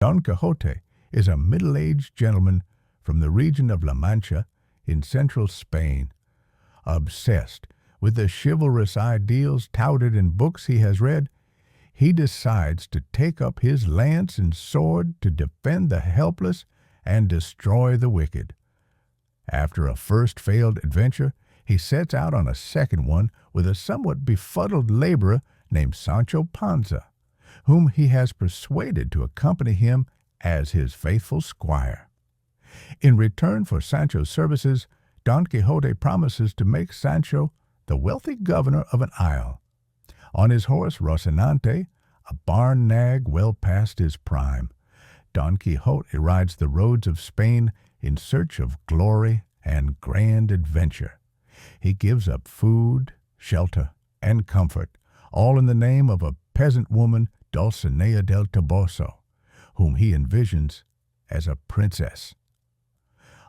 Don Quixote is a middle-aged gentleman from the region of La Mancha in central Spain, obsessed with the chivalrous ideals touted in books he has read. He decides to take up his lance and sword to defend the helpless and destroy the wicked. After a first failed adventure, he sets out on a second one with a somewhat befuddled laborer named Sancho Panza, whom he has persuaded to accompany him as his faithful squire. In return for Sancho's services, Don Quixote promises to make Sancho the wealthy governor of an isle. On his horse Rocinante, a barn nag well past his prime, Don Quixote rides the roads of Spain in search of glory and grand adventure. He gives up food, shelter, and comfort, all in the name of a peasant woman, Dulcinea del Toboso, whom he envisions as a princess.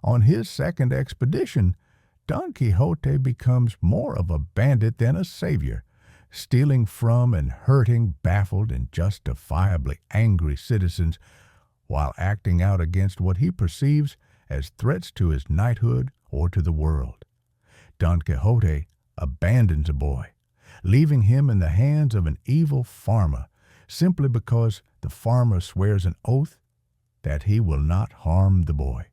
On his second expedition, Don Quixote becomes more of a bandit than a savior, stealing from and hurting baffled and justifiably angry citizens while acting out against what he perceives as threats to his knighthood or to the world. Don Quixote abandons a boy, leaving him in the hands of an evil farmer simply because the farmer swears an oath that he will not harm the boy.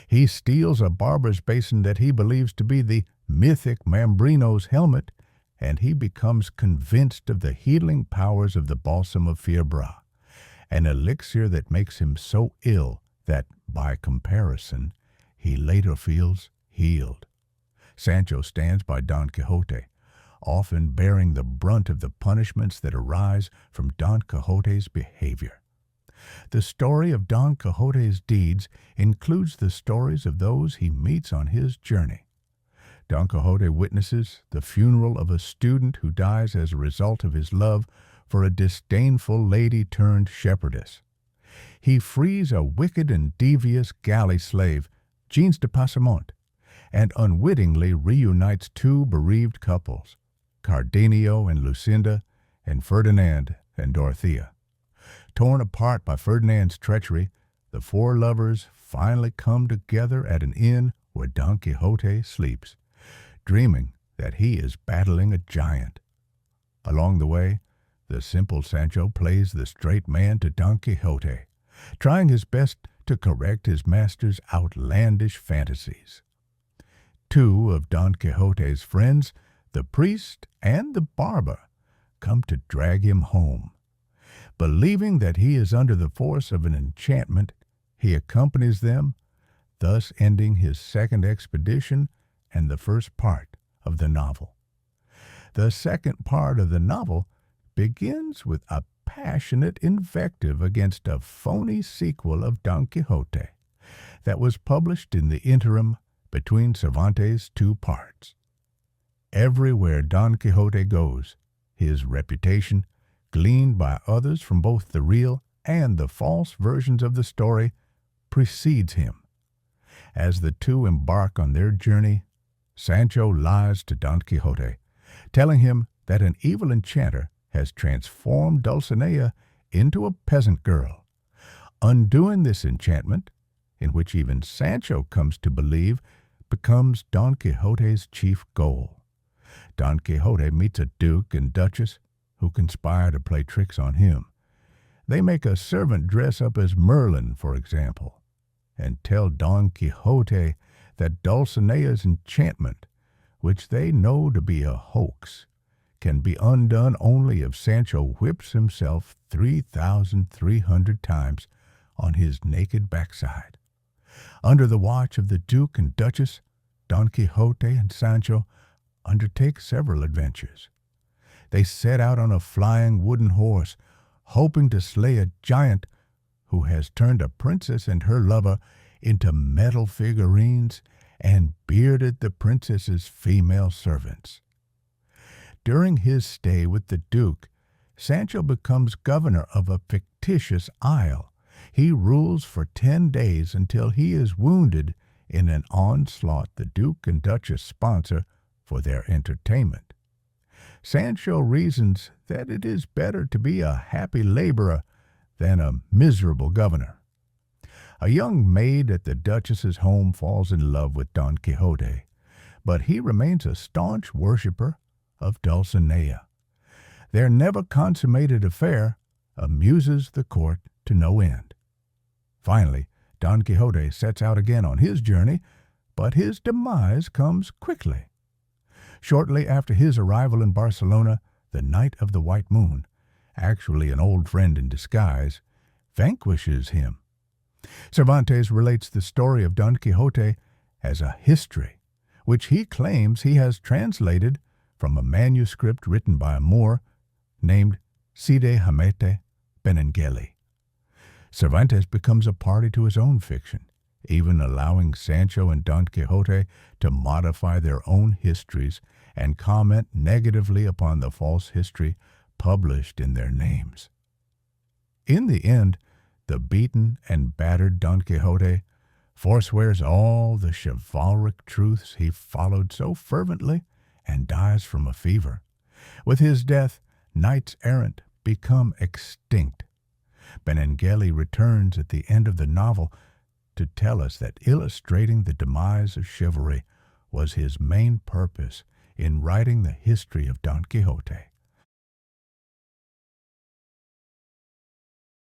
He steals a barber's basin that he believes to be the mythic Mambrino's helmet, and he becomes convinced of the healing powers of the balsam of Fierbra, an elixir that makes him so ill that, by comparison, he later feels healed. Sancho stands by Don Quixote, often bearing the brunt of the punishments that arise from Don Quixote's behavior. The story of Don Quixote's deeds includes the stories of those he meets on his journey. Don Quixote witnesses the funeral of a student who dies as a result of his love for a disdainful lady-turned-shepherdess. He frees a wicked and devious galley slave, Jeans de Passamont, and unwittingly reunites two bereaved couples, Cardenio and Lucinda, and Ferdinand and Dorothea. Torn apart by Ferdinand's treachery, the four lovers finally come together at an inn where Don Quixote sleeps, dreaming that he is battling a giant. Along the way, the simple Sancho plays the straight man to Don Quixote, trying his best to correct his master's outlandish fantasies. Two of Don Quixote's friends, the priest and the barber, come to drag him home. Believing that he is under the force of an enchantment, he accompanies them, thus ending his second expedition and the first part of the novel. The second part of the novel begins with a passionate invective against a phony sequel of Don Quixote that was published in the interim between Cervantes' two parts. Everywhere Don Quixote goes, his reputation, gleaned by others from both the real and the false versions of the story, precedes him. As the two embark on their journey, Sancho lies to Don Quixote, telling him that an evil enchanter has transformed Dulcinea into a peasant girl. Undoing this enchantment, in which even Sancho comes to believe, becomes Don Quixote's chief goal. Don Quixote meets a duke and duchess who conspire to play tricks on him. They make a servant dress up as Merlin, for example, and tell Don Quixote that Dulcinea's enchantment, which they know to be a hoax, can be undone only if Sancho whips himself 3,300 times on his naked backside. Under the watch of the Duke and Duchess, Don Quixote and Sancho undertake several adventures. They set out on a flying wooden horse, hoping to slay a giant who has turned a princess and her lover into metal figurines and bearded the princess's female servants. During his stay with the Duke, Sancho becomes governor of a fictitious isle. He rules for 10 days until he is wounded in an onslaught the Duke and Duchess sponsor for their entertainment. Sancho reasons that it is better to be a happy laborer than a miserable governor. A young maid at the Duchess's home falls in love with Don Quixote, but he remains a staunch worshipper of Dulcinea. Their never consummated affair amuses the court to no end. Finally, Don Quixote sets out again on his journey, but his demise comes quickly. Shortly after his arrival in Barcelona, the Knight of the White Moon, actually an old friend in disguise, vanquishes him. Cervantes relates the story of Don Quixote as a history, which he claims he has translated from a manuscript written by a Moor named Cide Hamete Benengeli. Cervantes becomes a party to his own fiction, even allowing Sancho and Don Quixote to modify their own histories and comment negatively upon the false history published in their names. In the end, the beaten and battered Don Quixote forswears all the chivalric truths he followed so fervently and dies from a fever. With his death, knights-errant become extinct. Benengeli returns at the end of the novel to tell us that illustrating the demise of chivalry was his main purpose in writing the history of Don Quixote.